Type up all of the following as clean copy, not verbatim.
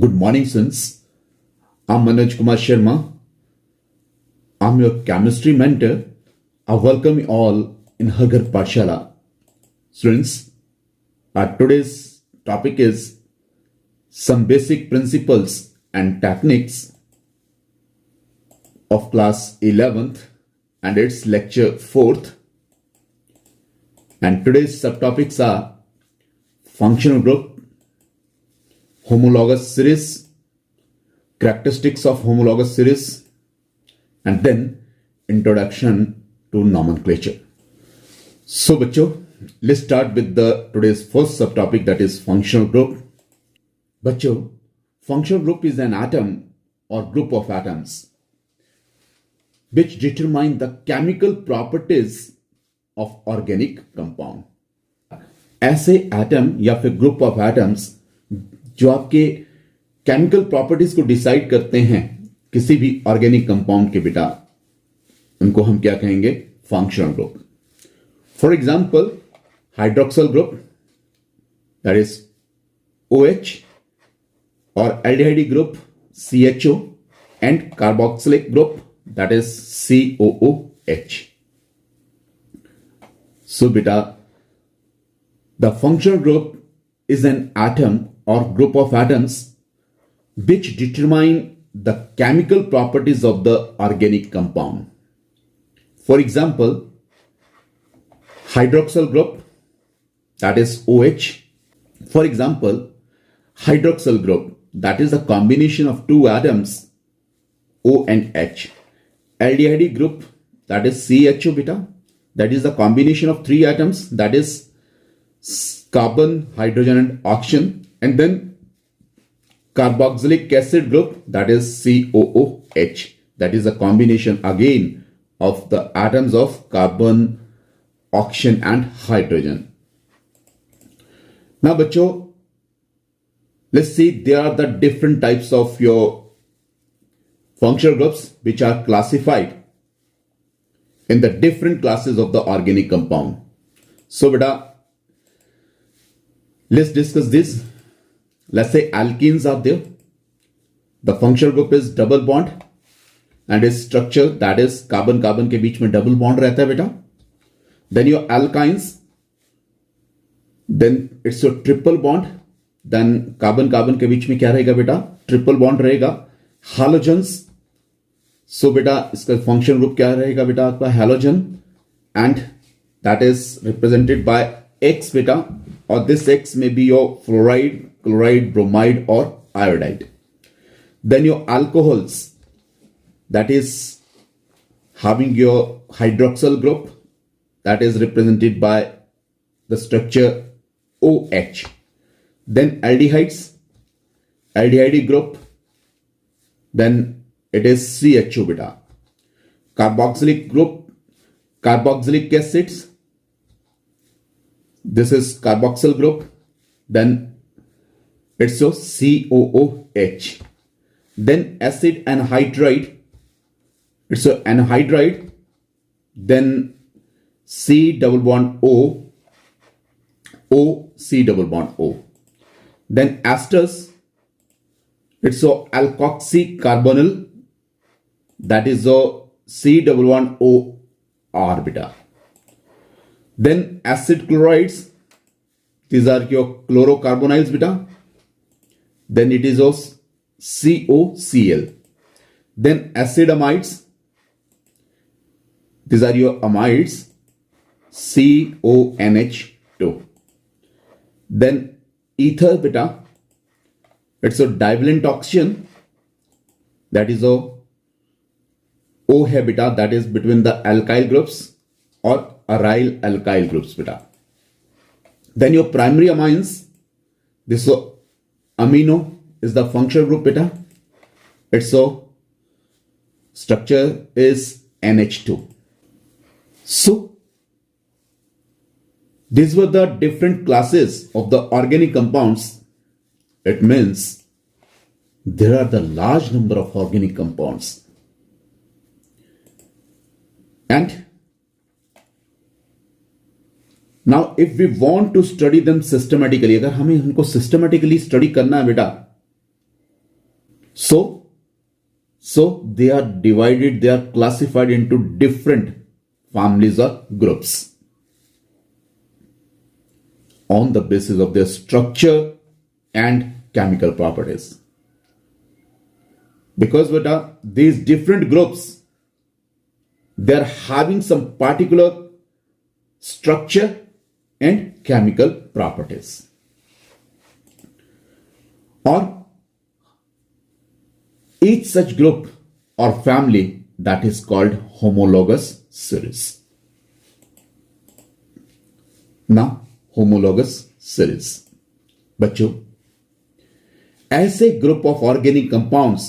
Good morning, students. I'm Manoj Kumar Sharma. I'm your chemistry mentor. I welcome you all in Hagar Parshala. Students, our today's topic is some basic principles and techniques of class 11th and its lecture 4th. And today's subtopics are functional group, homologous series, characteristics of homologous series, and then introduction to nomenclature. So बच्चों, let's start with the today's first subtopic, that is functional group. बच्चों, functional group is an atom or group of atoms which determine the chemical properties of organic compound. ऐसे atom या फिर group of atoms जो आपके chemical properties को decide करते हैं किसी भी ऑर्गेनिक कंपाउंड के बेटा, उनको हम क्या कहेंगे? Functional group. For example hydroxyl group, that is OH, और aldehyde group CHO, and carboxylic group, that is COOH. सो बेटा, the functional group is an atom or group of atoms which determine the chemical properties of the organic compound. For example, hydroxyl group, that is OH. For example, hydroxyl group, that is a combination of two atoms O and H. Aldehyde group, that is CHO beta, that is the combination of three atoms, that is carbon, hydrogen and oxygen. And then carboxylic acid group, that is COOH, that is a combination again of the atoms of carbon, oxygen and hydrogen. Now बच्चों, let's see, there are the different types of your functional groups which are classified in the different classes of the organic compound. So beta, let's discuss this. Let's say alkenes are there. The functional group is double bond and its structure, that is carbon carbon के बीच में double bond रहता है बेटा. Then your alkynes, then it's your triple bond. Then carbon carbon के बीच में क्या रहेगा बेटा? Triple bond रहेगा. Halogens, so बेटा इसका functional group क्या रहेगा बेटा? आपका halogen, and that is represented by X beta, or this X may be your fluoride, chloride, bromide or iodide. Then your alcohols, that is having your hydroxyl group, that is represented by the structure OH. Then aldehydes, aldehyde group, then it is CHO beta. Carboxylic group, carboxylic acids, this is carboxyl group, then it's your COOH. Then acid anhydride, it's your anhydride, then C double bond O, O C double bond O. Then esters, it's your alkoxy carbonyl, that is your C double bond O R beta. Then acid chlorides, these are your chlorocarbonyls beta. Then it is your COCl. Then acid amides, these are your amides, CONH2. Then ether beta, it's a divalent oxygen, that is a OH beta, that is between the alkyl groups or aryl alkyl groups beta. Then your primary amines, this amino is the functional group beta. Its structure is NH2. So these were the different classes of the organic compounds. It means there are the large number of organic compounds, and Now, if we want to study them systematically, अगर हमें उनको systematically study करना है बेटा, So they are divided, they are classified into different families or groups on the basis of their structure and chemical properties. Because beta, these different groups, they are having some particular structure and chemical properties. Or each such group or family, that is called homologous series. Now, homologous series. बच्चों, ऐसे group of organic compounds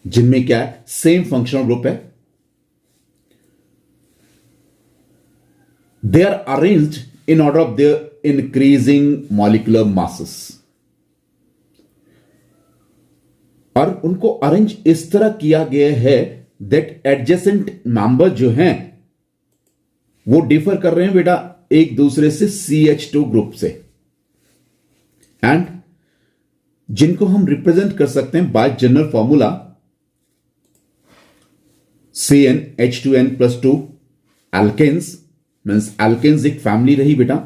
जिनमें क्या है, same functional group है, they are arranged in order of their increasing molecular masses. और उनको arrange इस तरह किया गया है दैट एडजेसेंट मेंबर जो हैं वो डिफर कर रहे हैं बेटा एक दूसरे से CH2 ग्रुप से, एंड जिनको हम रिप्रेजेंट कर सकते हैं by general formula CnH2n+2 alkanes. Means alkanes एक फैमिली रही बेटा.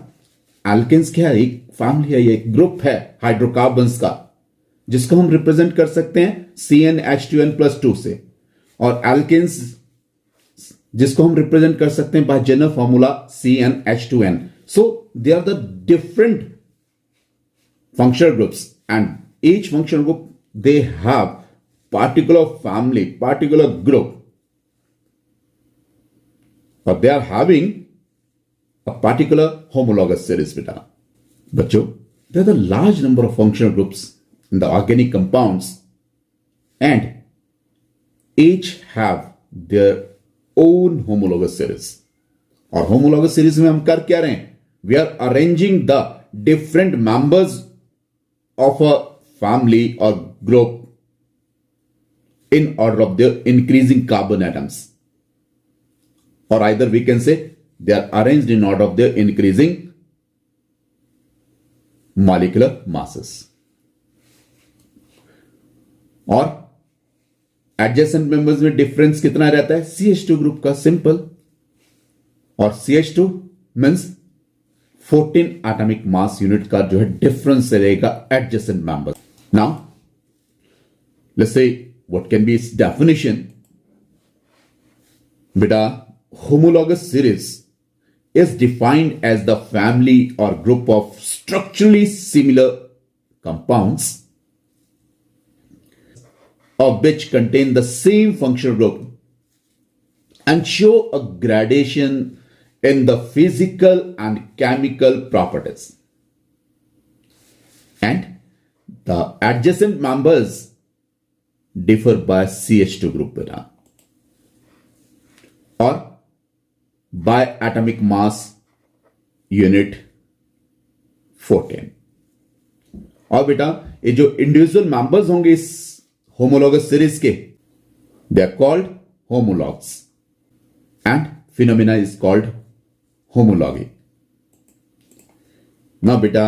एल्केन्स क्या है, एक फैमिली है, ये एक ग्रुप है हाइड्रोकार्बन्स का जिसको हम रिप्रेजेंट कर सकते हैं CnH2n+2 से, और एल्केन्स जिसको हम रिप्रेजेंट कर सकते हैं by general formula CnH2n. So they are the different functional groups, and each functional group they have particular family, particular group, or they are having a particular homologous series beta. बच्चों, there are a large number of functional groups in the organic compounds, and each have their own homologous series. और homologous series में हम कर क्या रहे हैं, we are arranging the different members of a family or group in order of their increasing carbon atoms, or either we can say they are arranged in order of their increasing molecular masses. और adjacent members में difference कितना रहता है, CH2 group का simple, और CH2 means 14 atomic mass unit का जो है डिफरेंस रहेगा adjacent member. Now let's say what can be it's definition. बेटा, homologous series is defined as the family or group of structurally similar compounds of which contain the same functional group and show a gradation in the physical and chemical properties, and the adjacent members differ by CH2 group beta, or by atomic mass unit 14. और बेटा ये जो individual members होंगे इस homologous series के, they are called homologues, and phenomena is called homology. Now beta,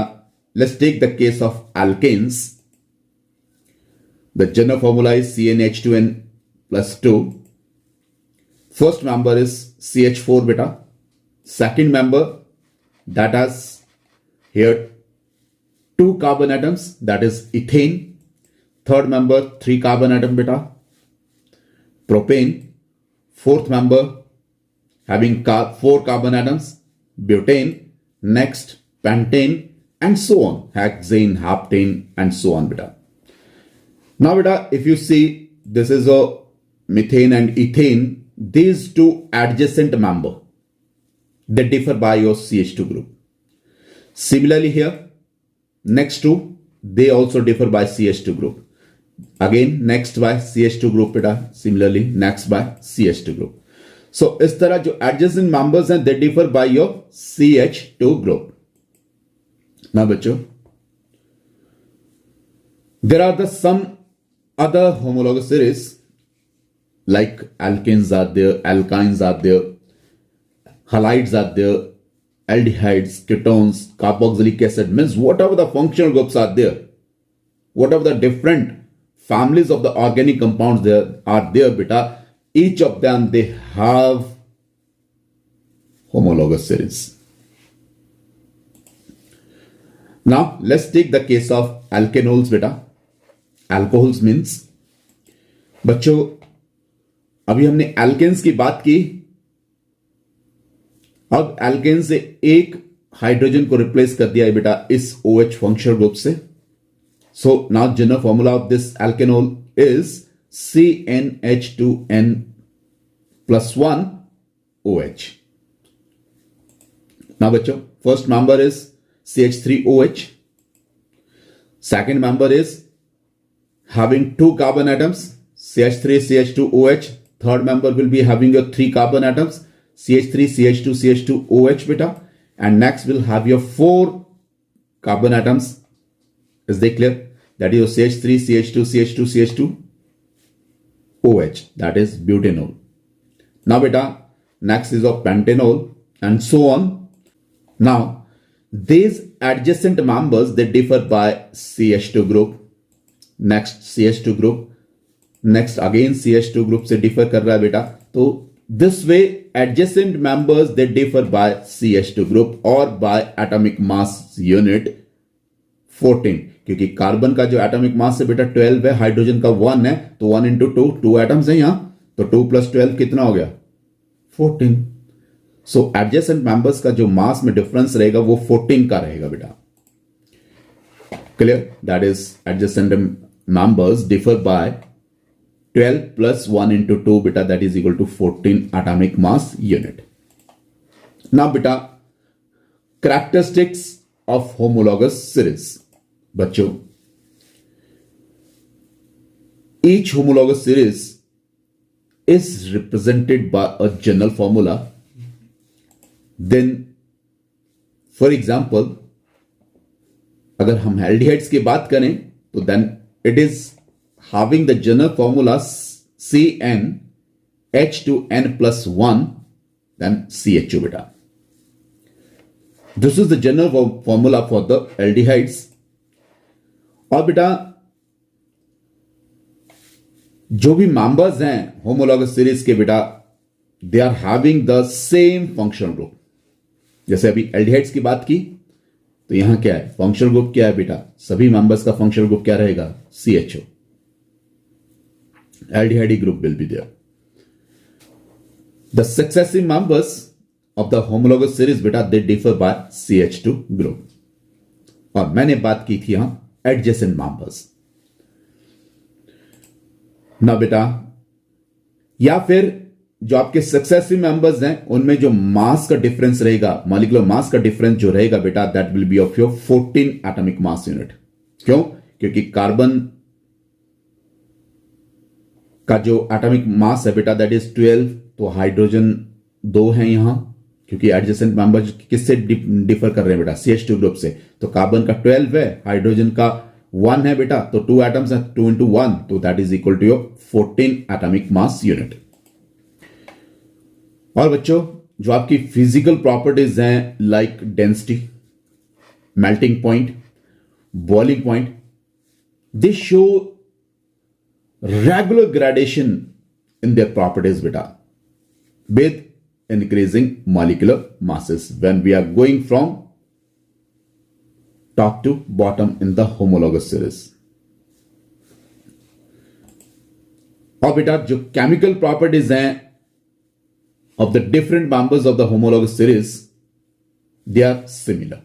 let's take the case of alkanes. The general formula is CnH2n+2. First member is CH4 beta. Second member, that has here 2 carbon atoms, that is ethane. Third member, 3 carbon atom beta. Propane. Fourth member, having 4 carbon atoms, butane, next pentane, and so on, hexane, heptane, and so on beta. Now beta, if you see, this is a methane and ethane, these two adjacent member, they differ by your CH2 group. Similarly here, next two, they also differ by CH2 group. Again, next by CH2 group beta, similarly next by CH2 group. So इस तरह जो adjacent members हैं they differ by your CH2 group. Now बच्चों, there are some other homologous series like alkanes are there, alkynes are there, halides are there, aldehydes, ketones, carboxylic acid, means whatever the functional groups are there, whatever the different families of the organic compounds are there beta. Each of them they have homologous series. Now let's take the case of alkanols beta. Alcohols means बच्चों अभी हमने alkanes की बात की. अब alkene से एक hydrogen को रिप्लेस कर दिया है बेटा इस OH फंक्शनल ग्रुप से. So now general formula of this alkanol is CnH2n plus 1 OH. Now बच्चों first member is CH3OH. Second member is having 2 carbon atoms CH3 CH2OH. Third member will be having your 3 carbon atoms CH3 CH2 CH2OH beta, and next will have your 4 carbon atoms. Is they clear? That is your CH3 CH2 CH2 CH2OH, that is butanol. Now beta next is of pentanol and so on. Now these adjacent members they differ by CH2 group, next CH2 group, next again CH2 group से differ कर रहा है बेटा. तो this way adjacent members they differ by CH2 group or by atomic mass unit 14, क्योंकि carbon का जो atomic mass है बेटा 12 है, हाइड्रोजन का 1 है, तो 1 into 2 2 एटम्स है यहां, तो 2 plus 12 कितना हो गया 14. सो एडजेसेंट मेंबर्स का जो मास में डिफरेंस रहेगा वो 14 का रहेगा बेटा. Clear? That is adjacent members differ by 12 plus 1 into 2 beta, that is equal to 14 atomic mass unit. Now beta characteristics of homologous series. बच्चों each homologous series is represented by a general formula. Then for example अगर हम aldehydes की बात करें तो then it is having the general formula CnH2n plus 1 then CHO beta. This is the general formula for the aldehydes. और बेटा जो भी मेंबर्स हैं होमोलॉगस सीरीज के बेटा they are having the same functional group. जैसे अभी एल्डिहाइड्स की बात की तो यहां क्या है फंक्शनल ग्रुप क्या है बेटा, सभी मेंबर्स का फंक्शनल ग्रुप क्या रहेगा CHO. aldehyde group will be there. The successive members of the homologous series beta they differ by CH2 group. और मैंने बात की थी यहां adjacent members. ना बेटा या फिर जो आपके सक्सेसिव मेंबर्स हैं उनमें जो मास का डिफरेंस रहेगा, मॉलिक्यूलर मास का डिफरेंस जो रहेगा बेटा that will be of your 14 atomic mass unit. क्यों? क्योंकि कार्बन का जो एटॉमिक मास है बेटा दैट इज 12, तो हाइड्रोजन 2 है यहां, क्योंकि एडजेसेंट मेंबर किससे डिफर कर रहे हैं बेटा CH2 ग्रुप से. तो कार्बन का 12 है, हाइड्रोजन का 1 है बेटा, तो 2 एटम्स है, 2 into 1, तो that is equal to your 14 atomic mass unit. और बच्चों जो आपकी फिजिकल प्रॉपर्टीज हैं like density, melting point, boiling point, they show regular gradation in their properties beta with increasing molecular masses when we are going from top to bottom in the homologous series. और बेटा जो chemical properties हैं of the different members of the homologous series they are similar,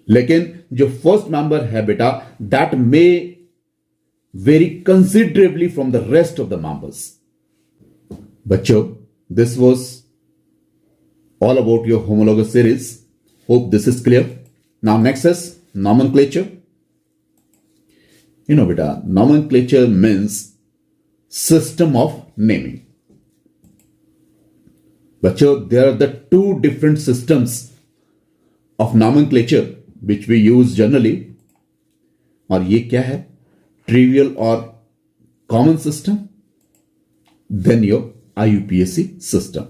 लेकिन जो first member है बेटा that may vary considerably from the rest of the members. बच्चों this was all about your homologous series. Hope this is clear. Now next is nomenclature. You know beta nomenclature means system of naming. बच्चों there are the two different systems of nomenclature which we use generally. और ये क्या है? Trivial or common system, then your IUPAC system.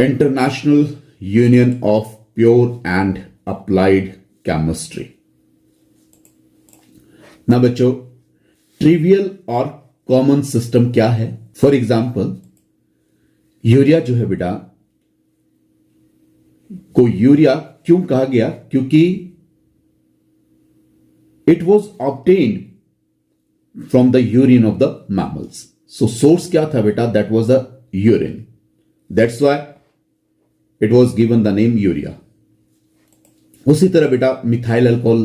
International Union of Pure and Applied Chemistry. ना बच्चों, trivial और common system क्या है? फॉर एग्जाम्पल, यूरिया जो है बेटा, को यूरिया क्यों कहा गया? क्योंकि it was obtained from the urine of the mammals. So source क्या था बेटा? That was the urine. That's why it was given the name urea. उसी तरह बेटा मिथाइल अल्कोहल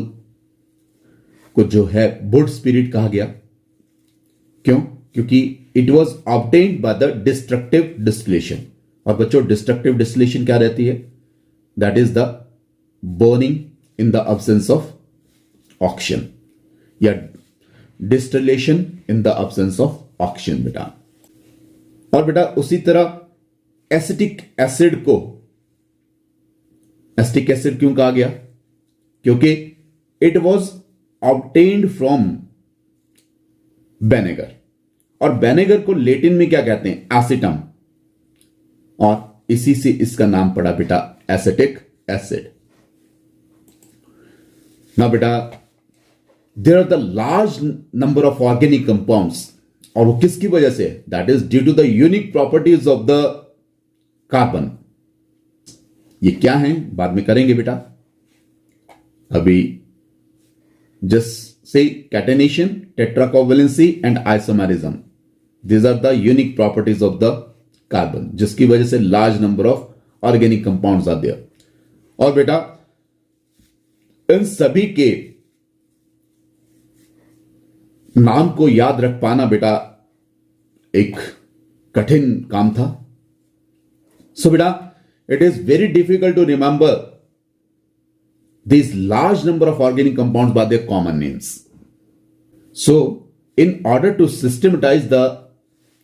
को जो है वुड स्पिरिट कहा गया. क्यों? क्योंकि it was obtained by the destructive distillation. और बच्चों, डिस्ट्रक्टिव डिस्टिलेशन क्या रहती है? That is the burning in the absence of oxygen, या distillation in the absence of oxygen बेटा. और बेटा उसी तरह एसिटिक एसिड को एसिटिक एसिड क्यों कहा गया? क्योंकि it was obtained from vinegar. और वेनेगर को लेटिन में क्या कहते हैं? एसिटम. और इसी से इसका नाम पड़ा बेटा एसिटिक एसिड. ना बेटा, there are the large number of organic compounds. और वो किसकी वजह से? That is due to the unique properties of the carbon. ये क्या है बाद में करेंगे बेटा. अभी जस्ट से catenation, tetracovalency and isomerism. These are the unique properties of the carbon, जिसकी वजह से large number of organic compounds are there. और बेटा इन सभी के नाम को याद रख पाना बेटा एक कठिन काम था. सो बेटा it is very difficult to remember these large number of organic compounds by their common names. So in order to systematize the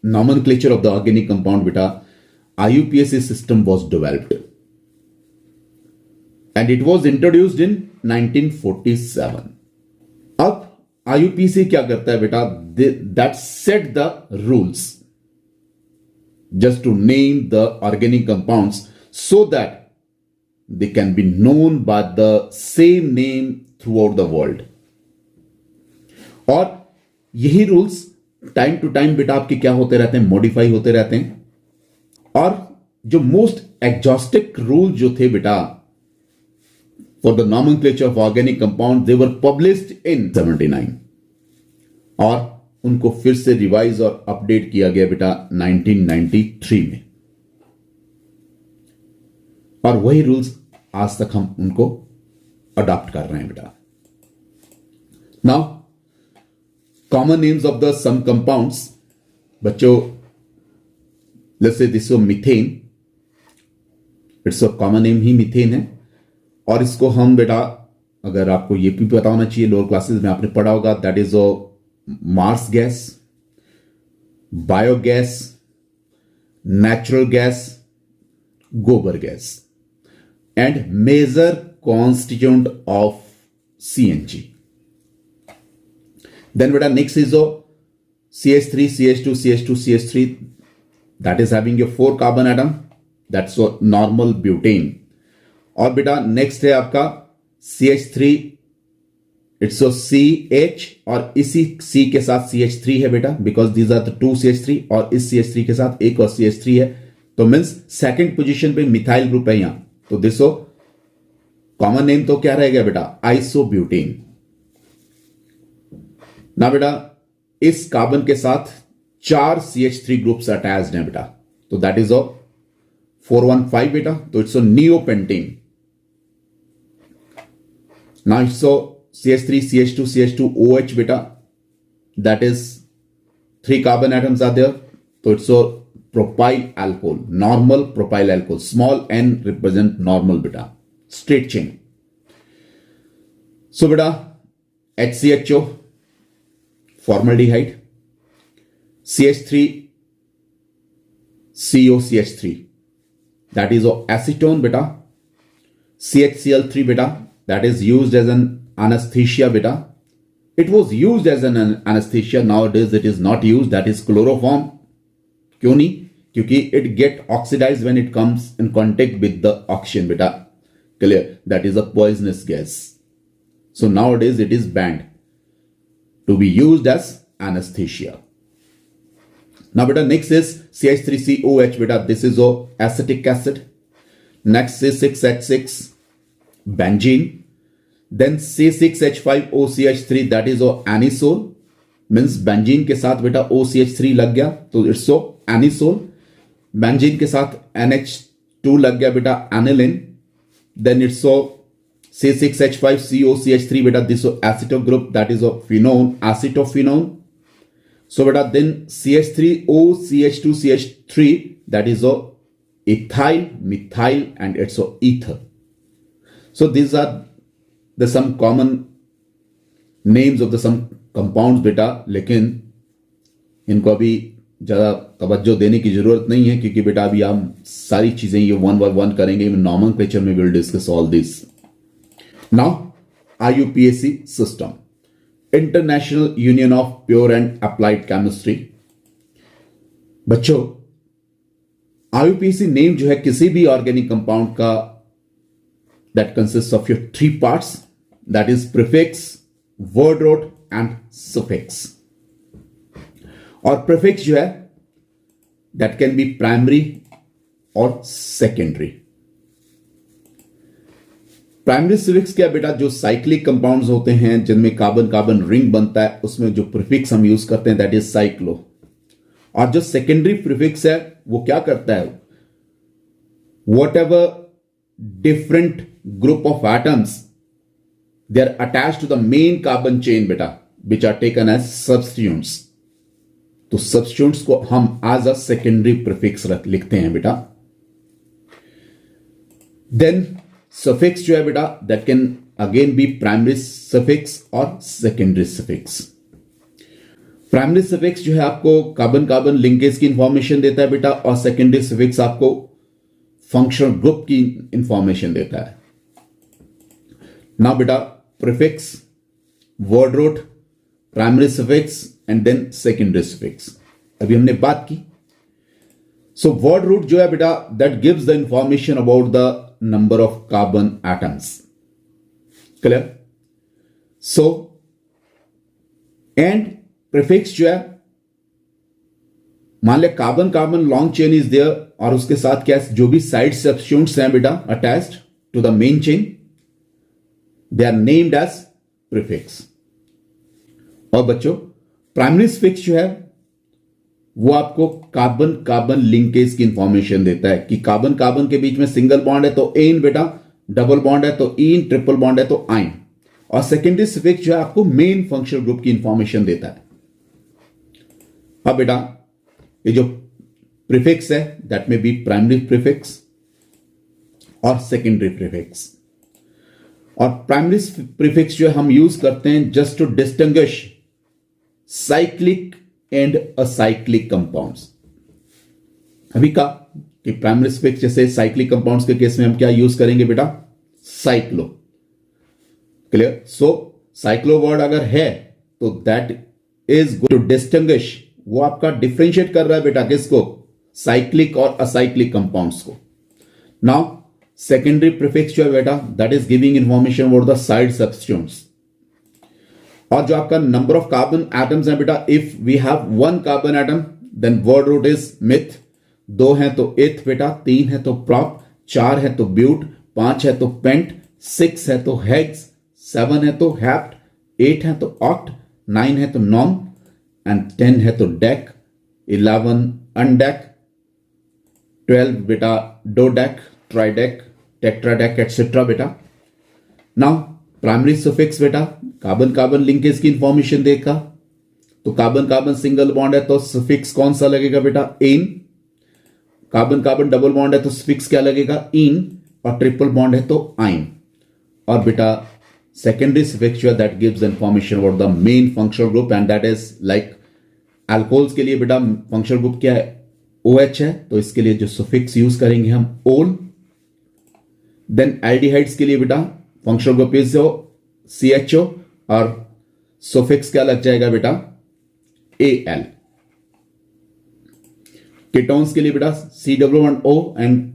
nomenclature of the organic compound beta, IUPAC system was developed and it was introduced in 1947. अब IUPAC क्या करता है बेटा? That set the rules just to name the organic compounds so that they can be known by the same name throughout the world. और यही rules time to time बेटा आपके क्या होते रहते हैं? मॉडिफाई होते रहते हैं. और जो मोस्ट एग्जॉस्टिक रूल जो थे बेटा for the nomenclature of organic compound, they were published in 79 और उनको फिर से रिवाइज और अपडेट किया गया बेटा 1993 में. और वही रूल्स आज तक हम उनको अडॉप्ट कर रहे हैं बेटा. Now common names of the some compounds. बच्चों, let's say this is methane. It's a common name he methane है. और इसको हम बेटा, अगर आपको ये भी पता होना चाहिए, लोअर क्लासेस में आपने पढ़ा होगा, that is marsh gas, biogas, natural gas, गोबर gas and major constituent of CNG. Then beta next is CH3, CH2, CH2, CH3, that is having a 4 carbon atom. That's a normal butane. और बेटा next है आपका CH3, it's CH और इसी C के साथ CH3 है बेटा, because these are the 2 CH3 और इस CH3 के साथ एक और CH3 है. तो मीन्स सेकेंड पोजीशन पे मिथाइल ग्रुप है यहां. तो दिसो कॉमन नेम तो क्या रहेगा बेटा? आइसोब्यूटेन. ना बेटा इस कार्बन के साथ 4 CH3 ग्रुप्स अटैच्ड हैं बेटा. तो दैट इज 415 बेटा. तो इट्स नियोपेंटेन. ना it's CH3, CH2, CH2, OH बेटा, that is 3 carbon atoms are there. तो it's propyl alcohol, normal propyl alcohol. Small n represent normal बेटा, स्ट्रेट चेन. सो बेटा HCHO, formaldehyde, CH3, COCH3, that is acetone beta. CHCl3 beta, that is used as an anesthesia beta. It was used as an anesthesia. Nowadays it is not used. That is chloroform. क्यों नहीं? क्योंकि it get oxidized when it comes in contact with the oxygen beta. Clear? That is a poisonous gas. So nowadays it is banned. to be used as anesthesia. Now beta next is CH3COH beta, this is acetic acid. Next is 6H6 benzene. Then C6H5OCH3 that is anisole, means benzene के साथ बेटा OCH3 लग गया तो it's anisole. Benzene के साथ NH2 लग गया बेटा aniline. Then it's C6H5COCH3 beta, this acetyl group that is phenone, acetophenone. So beta then CH3OCH2CH3 that is ethyl, methyl and it's ether. So these are the some common names of the some compounds बेटा, लेकिन इनको अभी ज़्यादा तवज्जो देने की ज़रूरत नहीं है क्योंकि बेटा अभी हम सारी चीज़ें ये वन बाय वन करेंगे. नॉमेनक्लेचर में will discuss all this. Now IUPAC system, international union of pure and applied chemistry. बच्चों IUPAC नेम जो है किसी भी ऑर्गेनिक कंपाउंड का that consists of your three parts, that is prefix, word root and suffix. और prefix जो है that can be primary और secondary. प्राइमरी suffix क्या बेटा, जो साइक्लिक कंपाउंड्स होते हैं जिनमें कार्बन कार्बन रिंग बनता है उसमें जो प्रीफिक्स हम यूज करते हैं that is साइक्लो. और जो सेकेंडरी प्रीफिक्स है वो क्या करता है, whatever different group of atoms they are attached to the main carbon chain beta, which are taken as substituents. तो substituents को हम as a secondary prefix लिखते हैं बेटा. Then suffix जो है बेटा that can again be primary suffix और secondary suffix. प्राइमरी सफिक्स जो है आपको कार्बन कार्बन लिंकेज की इंफॉर्मेशन देता है बेटा, और सेकेंडरी सफिक्स आपको फंक्शनल ग्रुप की इंफॉर्मेशन देता है. नाउ बेटा prefix, word root, primary suffix and then secondary suffix अभी हमने बात की. सो वर्ड रूट जो है बेटा that gives the information about the number of carbon atoms. Clear. So and prefix जो है, मान लिया carbon carbon long chain is there और उसके साथ क्या जो भी साइड सब्स्टिट्यूएंट्स हैं बेटा attached to the main chain, they are named as prefix. और बच्चों प्राइमरी सफिक्स जो है वो आपको कार्बन कार्बन लिंकेज की इंफॉर्मेशन देता है कि कार्बन कार्बन के बीच में सिंगल बॉन्ड है तो एन बेटा, डबल बॉन्ड है तो इन, ट्रिपल बॉन्ड है तो आइन. और सेकेंडरी सफिक्स जो है आपको मेन फंक्शनल ग्रुप की इंफॉर्मेशन देता है. अब बेटा ये जो प्रीफिक्स है that may be primary prefix और सेकेंडरी प्रीफिक्स. और प्राइमरी प्रीफिक्स जो हम यूज करते हैं just to distinguish cyclic and acyclic compounds. अभी का कि प्राइमरी सफिक्स जैसे साइक्लिक कंपाउंड्स के केस में हम क्या यूज करेंगे बेटा, cyclo. Clear. So cyclo word अगर है तो दैट इज टू डिस्टिंग्विश, वो आपका डिफरेंशिएट कर रहा है बेटा किसको, साइक्लिक और असाइक्लिक कंपाउंड्स को. नाउ सेकेंडरी प्रीफिक्स जो है बेटा that is giving information about the side substituents. और जो आपका नंबर ऑफ कार्बन एटम्स है बेटा, if we have one carbon atom then word root is meth. दो है तो एथ बेटा, तीन है तो प्रॉप, चार है तो ब्यूट, पांच है तो पेंट, सिक्स है तो हेक्स, सेवन है तो हैप्ट, एट है तो ऑक्ट, नाइन है तो नॉन एंड 10 है तो डेक, 11 अनडेक, 12 बेटा डोडेक, ट्राइडेक, टेट्राडेक एटसेट्रा बेटा. नाउ प्राइमरी सफिक्स बेटा कार्बन कार्बन लिंकेज की इंफॉर्मेशन देगा. तो कार्बन कार्बन सिंगल बॉन्ड है तो सफिक्स कौन सा लगेगा बेटा, इन. कार्बन कार्बन डबल बॉन्ड है तो सफिक्स क्या लगेगा, इन. और ट्रिपल बॉन्ड है तो आइन. और बेटा secondary suffix that gives information about the main functional group and that is like alcohols के लिए बेटा functional group क्या है, OH है, तो इसके लिए जो suffix यूज करेंगे हम ol. then aldehydes के लिए बेटा functional group is CHO और suffix क्या लग जाएगा बेटा, Al. ketones के लिए बेटा COO and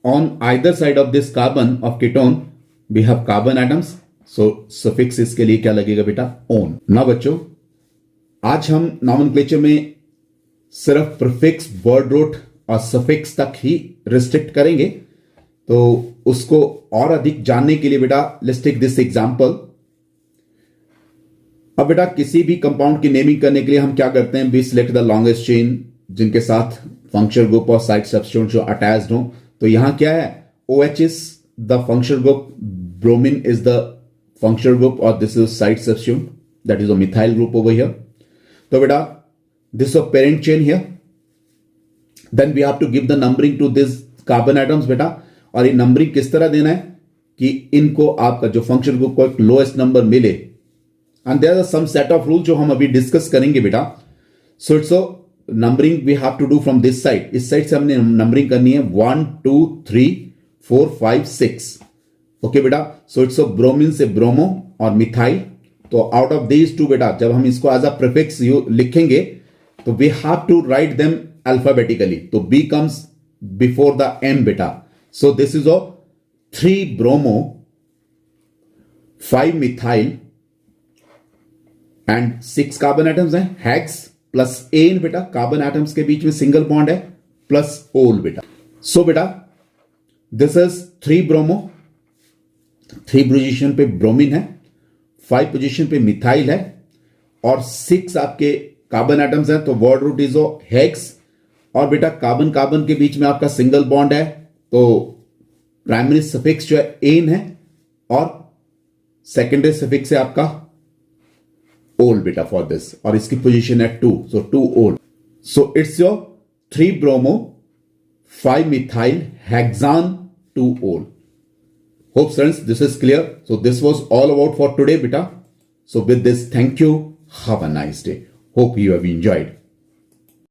on either side of this carbon of ketone we have carbon atoms. So suffix इसके लिए क्या लगेगा बेटा, ओन. ना बच्चों आज हम नॉमेनक्लेचर में सिर्फ प्रीफिक्स, वर्ड रूट और सफिक्स तक ही रिस्ट्रिक्ट करेंगे। तो उसको और अधिक जानने के लिए बेटा लेट्स टेक दिस एग्जांपल। अब बेटा किसी भी कंपाउंड की नेमिंग करने के लिए हम क्या करते हैं, we select the longest chain जिनके साथ फंक्शनल ग्रुप और साइड सब्स्टिट्यूट जो अटैच्ड हो। तो यहां क्या है, OH is the functional group, bromine is the functional group और this is side substitute, that is a methyl group over here. तो बेटा this a parent chain here, then we have to give the numbering to this carbon atoms बेटा। और ये numbering किस तरह देना है कि इनको आपका जो फंक्शनल ग्रुप को एक लोएस्ट नंबर मिले। And there are some set of rule जो हम अभी डिस्कस करेंगे बेटा। So it's numbering we have to do from this side, इस साइड से हमने नंबरिंग करनी है 1 2 3 4 5 6। ओके बेटा, सो इट्स ब्रोमीन से ब्रोमो और मिथाइल। तो आउट ऑफ दीज टू बेटा जब हम इसको एज अ प्रीफिक्स लिखेंगे तो we have to write them alphabetically. तो B comes before the M बेटा। So this is 3 bromo 5 methyl and 6 carbon atoms हैं, हेक्स प्लस एन बेटा, कार्बन एटम्स के बीच में सिंगल बॉन्ड है, प्लस ओल बेटा। सो बेटा दिस इज 3 ब्रोमो, 3 पोजीशन पे ब्रोमीन है, 5 पोजीशन पे मिथाइल है और 6 आपके कार्बन एटम्स हैं। तो वर्ड रूट इज हेक्स और बेटा कार्बन कार्बन के बीच में आपका सिंगल बॉन्ड है, तो प्राइमरी सफिक्स जो है एन है और सेकेंडरी सफिक्स है आपका ओल बेटा फॉर दिस, और इसकी पोजीशन है 2, so 2 ol. So it's your 3 bromo 5 methyl hexane 2 ol. Hope friends this is clear. So this was all about for today beta. So with this, thank you. Have a nice day. Hope you have enjoyed.